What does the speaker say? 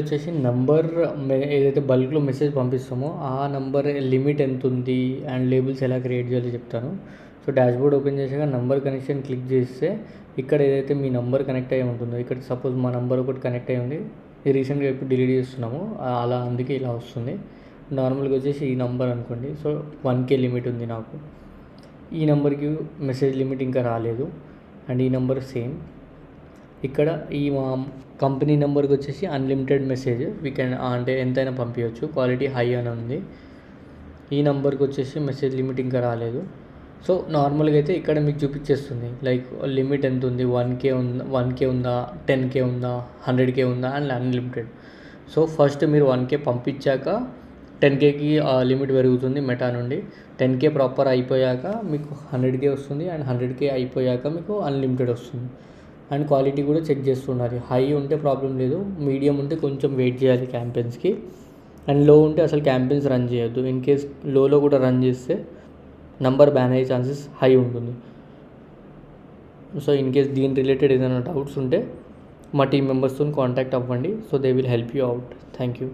వచ్చేసి నంబర్ ఏదైతే బల్క్లో మెసేజ్ పంపిస్తామో ఆ నంబర్ లిమిట్ ఎంత ఉంది అండ్ లేబుల్స్ ఎలా క్రియేట్ చేయాలో చెప్తాను. సో డాష్బోర్డ్ ఓపెన్ చేసాక నంబర్ కనెక్షన్ క్లిక్ చేస్తే ఇక్కడ ఏదైతే మీ నంబర్ కనెక్ట్ అయ్యి ఉంటుందో, ఇక్కడ సపోజ్ మా నంబర్ ఒకటి కనెక్ట్ అయ్యి ఉంది, ఇది రీసెంట్గా ఎప్పుడు డిలీట్ చేస్తున్నాము అలా, అందుకే ఇలా వస్తుంది. నార్మల్గా వచ్చేసి ఈ నంబర్ అనుకోండి. సో 1K లిమిట్ ఉంది నాకు. ఈ నెంబర్కి మెసేజ్ లిమిట్ ఇంకా రాలేదు అండ్ ఈ నెంబర్ సేమ్. ఇక్కడ ఈ మా కంపెనీ నెంబర్కి వచ్చేసి అన్లిమిటెడ్ మెసేజ్ అంటే ఎంతైనా పంపించవచ్చు, క్వాలిటీ హై అని ఉంది. ఈ నెంబర్కి వచ్చేసి మెసేజ్ లిమిట్ ఇంకా రాలేదు. సో నార్మల్గా అయితే ఇక్కడ మీకు చూపించేస్తుంది లైక్ లిమిట్ ఎంత ఉంది, 1K ఉందా, 10K ఉందా, 100K ఉందా అండ్ అన్లిమిటెడ్. సో ఫస్ట్ మీరు 1K పంపించాక 10Kకి లిమిట్ పెరుగుతుంది మెటా నుండి. 10K ప్రాపర్ అయిపోయాక మీకు 100K వస్తుంది అండ్ 100K అయిపోయాక మీకు అన్లిమిటెడ్ వస్తుంది. అండ్ క్వాలిటీ కూడా చెక్ చేస్తుండాలి. హై ఉంటే ప్రాబ్లం లేదు, మీడియం ఉంటే కొంచెం వెయిట్ చేయాలి క్యాంపెయిన్స్కి, అండ్ లో ఉంటే అసలు క్యాంపెయిన్స్ రన్ చేయొద్దు. ఇన్ కేస్ లోలో కూడా రన్ చేస్తే నంబర్ బ్యాన్ అయ్యే ఛాన్సెస్ హై ఉంటుంది. సో ఇన్ కేస్ దీని రిలేటెడ్ ఏదైనా డౌట్స్ ఉంటే మా టీం మెంబర్స్తో కాంటాక్ట్ అవ్వండి. So they will help you out. Thank you.